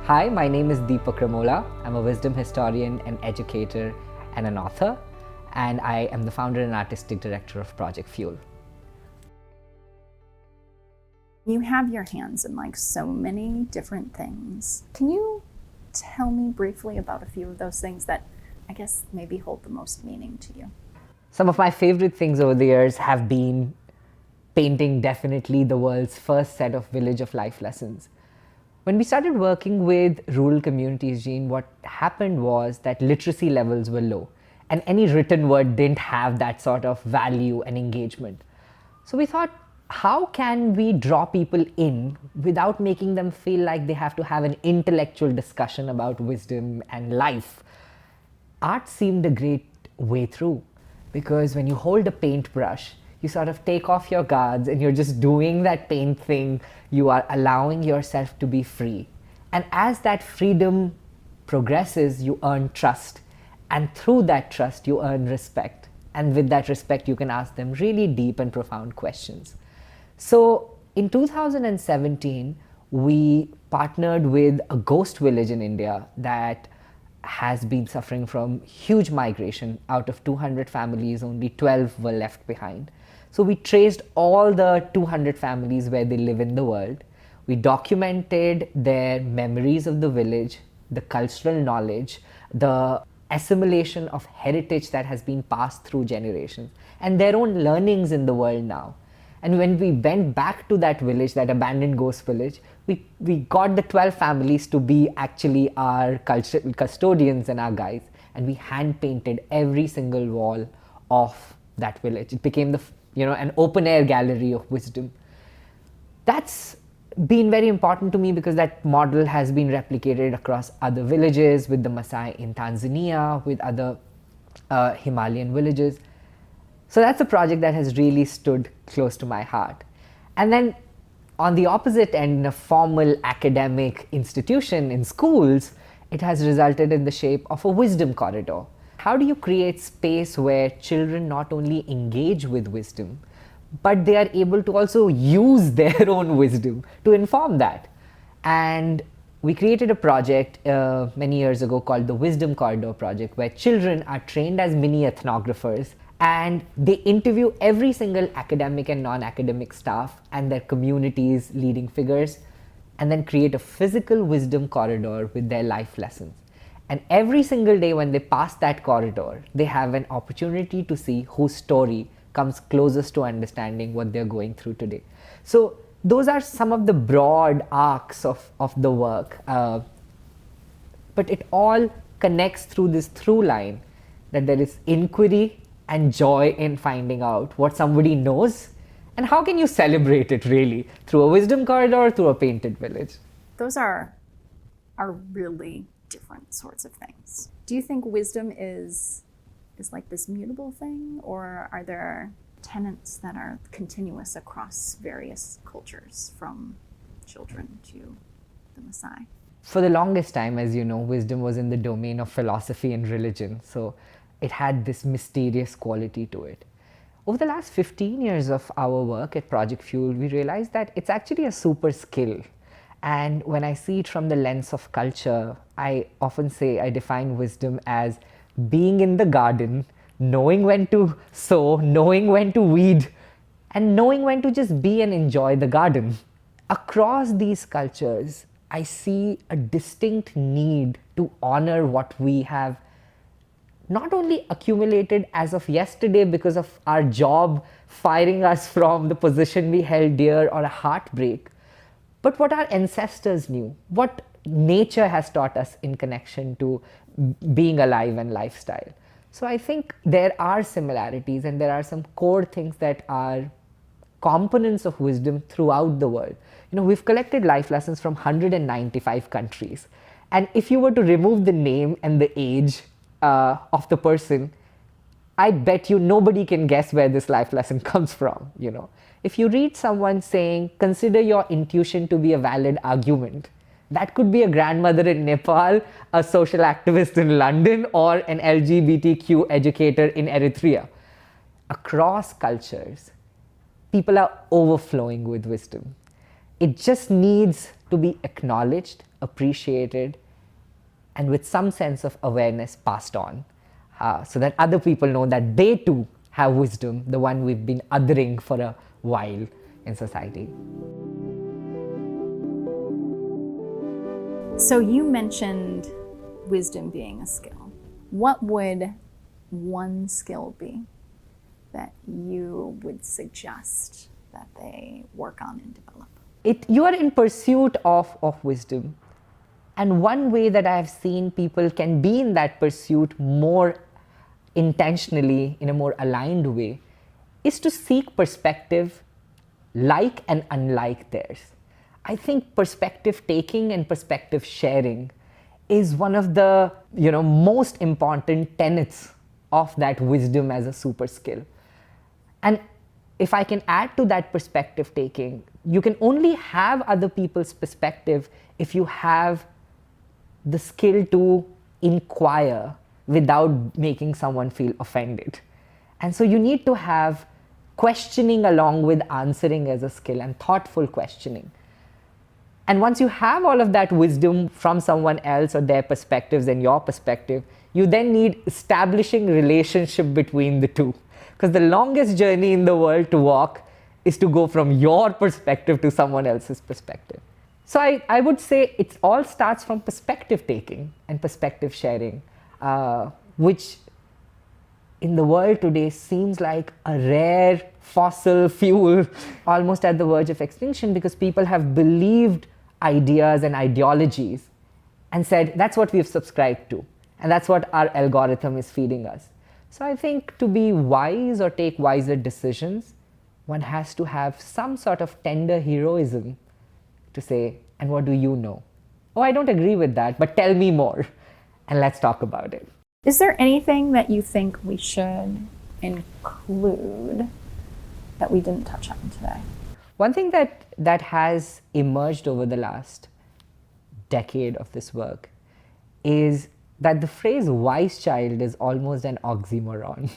Hi, my name is Deepak Ramola. I'm a wisdom historian, an educator, and an author, and I am the founder and artistic director of Project Fuel. You have your hands in like so many different things. Can you tell me briefly about a few of those things that I guess maybe hold the most meaning to you? Some of my favorite things over the years have been painting definitely the world's first set of Village of Life lessons. When we started working with rural communities, Jean, what happened was that literacy levels were low and any written word didn't have that sort of value and engagement. So we thought, how can we draw people in without making them feel like they have to have an intellectual discussion about wisdom and life? Art seemed a great way through, because when you hold a paintbrush, you sort of take off your guards and you're just doing that paint thing. You are allowing yourself to be free. And as that freedom progresses, you earn trust. And through that trust, you earn respect. And with that respect, you can ask them really deep and profound questions. So in 2017, we partnered with a ghost village in India that has been suffering from huge migration. Out of 200 families, only 12 were left behind. So we traced all the 200 families where they live in the world. We documented their memories of the village, the cultural knowledge, the assimilation of heritage that has been passed through generations, and their own learnings in the world now. And when we went back to that village, that abandoned ghost village, we got the 12 families to be actually our cultural custodians and our guides. And we hand painted every single wall of that village. It became an open air gallery of wisdom. That's been very important to me because that model has been replicated across other villages, with the Maasai in Tanzania, with other Himalayan villages. So that's a project that has really stood close to my heart. And then on the opposite end, in a formal academic institution in schools, it has resulted in the shape of a wisdom corridor. How do you create space where children not only engage with wisdom, but they are able to also use their own wisdom to inform that? And we created a project many years ago called the Wisdom Corridor Project, where children are trained as mini ethnographers and they interview every single academic and non-academic staff and their communities' leading figures, and then create a physical wisdom corridor with their life lessons. And every single day when they pass that corridor, they have an opportunity to see whose story comes closest to understanding what they're going through today. So those are some of the broad arcs of the work. But it all connects through this through line that there is inquiry and joy in finding out what somebody knows, and how can you celebrate it really through a wisdom corridor, through a painted village. Those are really different sorts of things. Do you think wisdom is like this mutable thing, or are there tenets that are continuous across various cultures, from children to the Maasai? For the longest time, as you know, wisdom was in the domain of philosophy and religion, so it had this mysterious quality to it. Over the last 15 years of our work at Project Fuel, we realized that it's actually a super skill. And when I see it from the lens of culture, I often say I define wisdom as being in the garden, knowing when to sow, knowing when to weed, and knowing when to just be and enjoy the garden. Across these cultures, I see a distinct need to honor what we have not only accumulated as of yesterday because of our job firing us from the position we held dear, or a heartbreak, but what our ancestors knew, what nature has taught us in connection to being alive and lifestyle. So I think there are similarities and there are some core things that are components of wisdom throughout the world. We've collected life lessons from 195 countries. And if you were to remove the name and the age of the person, I bet you nobody can guess where this life lesson comes from. If you read someone saying, consider your intuition to be a valid argument, that could be a grandmother in Nepal, a social activist in London, or an LGBTQ educator in Eritrea. Across cultures, people are overflowing with wisdom. It just needs to be acknowledged, appreciated, and with some sense of awareness passed on, so that other people know that they too have wisdom, the one we've been othering for a while in society. So you mentioned wisdom being a skill. What would one skill be that you would suggest that they work on and develop? You are in pursuit of wisdom. And one way that I have seen people can be in that pursuit more intentionally, in a more aligned way, is to seek perspective like and unlike theirs. I think perspective taking and perspective sharing is one of the most important tenets of that wisdom as a super skill. And if I can add to that perspective taking, you can only have other people's perspective if you have the skill to inquire without making someone feel offended. And so you need to have questioning along with answering as a skill, and thoughtful questioning. And once you have all of that wisdom from someone else or their perspectives and your perspective, you then need establishing relationship between the two. Because the longest journey in the world to walk is to go from your perspective to someone else's perspective. So I would say it all starts from perspective taking and perspective sharing, which in the world today seems like a rare fossil fuel, almost at the verge of extinction, because people have believed ideas and ideologies and said, that's what we've subscribed to, and that's what our algorithm is feeding us. So I think to be wise or take wiser decisions, one has to have some sort of tender heroism to say, and what do you know? Oh, I don't agree with that, but tell me more, and let's talk about it. Is there anything that you think we should include that we didn't touch on today? One thing that has emerged over the last decade of this work is that the phrase wise child is almost an oxymoron.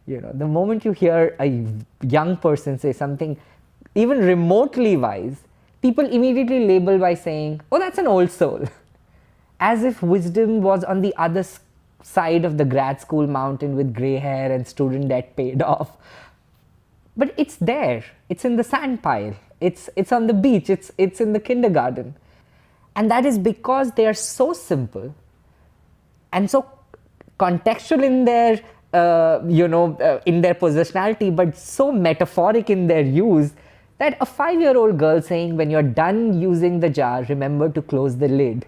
The moment you hear a young person say something even remotely wise, people immediately label by saying, oh, that's an old soul. As if wisdom was on the other side of the grad school mountain with gray hair and student debt paid off. But it's there. It's in the sand pile. It's on the beach. It's in the kindergarten. And that is because they are so simple and so contextual in their in their positionality, but so metaphoric in their use, that a 5-year-old girl saying, when you're done using the jar, remember to close the lid,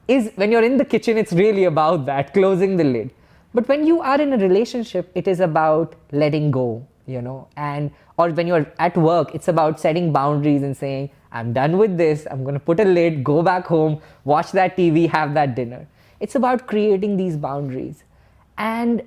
is, when you're in the kitchen, it's really about that, closing the lid. But when you are in a relationship, it is about letting go, or when you're at work, it's about setting boundaries and saying, I'm done with this, I'm going to put a lid, go back home, watch that TV, have that dinner. It's about creating these boundaries. And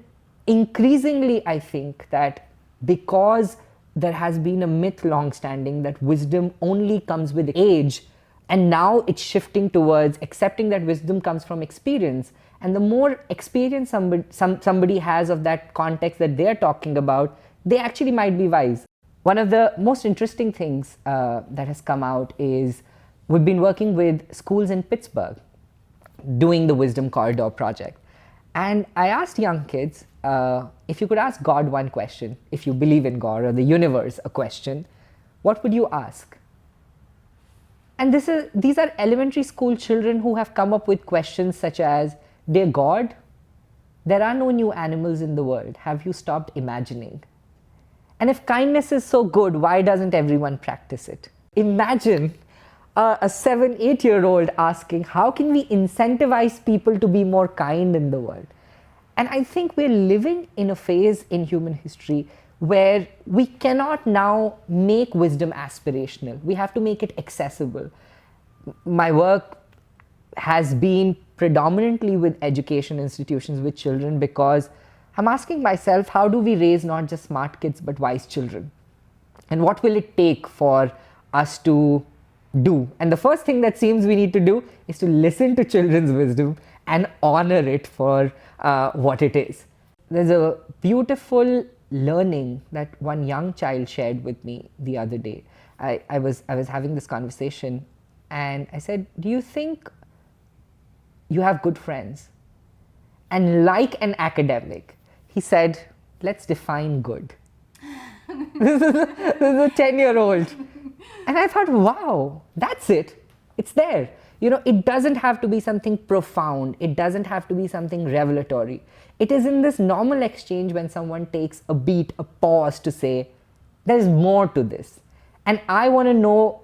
increasingly, I think that because there has been a myth long-standing that wisdom only comes with age, and now it's shifting towards accepting that wisdom comes from experience. And the more experience somebody has of that context that they're talking about, they actually might be wise. One of the most interesting things that has come out is we've been working with schools in Pittsburgh doing the Wisdom Corridor project. And I asked young kids, if you could ask God one question, if you believe in God or the universe a question, what would you ask? And these are elementary school children who have come up with questions such as, Dear God, there are no new animals in the world. Have you stopped imagining? And if kindness is so good, why doesn't everyone practice it? Imagine a 7-8-year-old asking, how can we incentivize people to be more kind in the world? And I think we're living in a phase in human history where we cannot now make wisdom aspirational. We have to make it accessible. My work has been predominantly with education institutions with children, because I'm asking myself, how do we raise not just smart kids but wise children? And what will it take for us to do? And the first thing that seems we need to do is to listen to children's wisdom and honor it for what it is. There's a beautiful learning that one young child shared with me the other day. I was having this conversation And I said, do you think you have good friends? And like an academic, he said, let's define good. This is a 10-year-old. And I thought, wow, that's it. It's there. It doesn't have to be something profound. It doesn't have to be something revelatory. It is in this normal exchange when someone takes a beat, a pause to say, there's more to this. And I want to know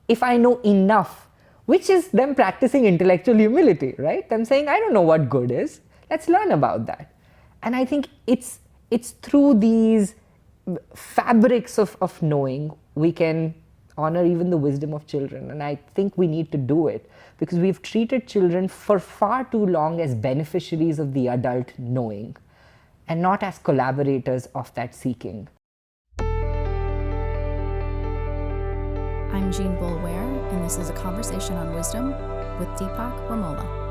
if I know enough, which is them practicing intellectual humility, right? Them saying, I don't know what good is. Let's learn about that. And I think it's through these fabrics of knowing we can honor even the wisdom of children. And I think we need to do it because we've treated children for far too long as beneficiaries of the adult knowing and not as collaborators of that seeking. I'm Jean Boulware, and this is a conversation on wisdom with Deepak Ramola.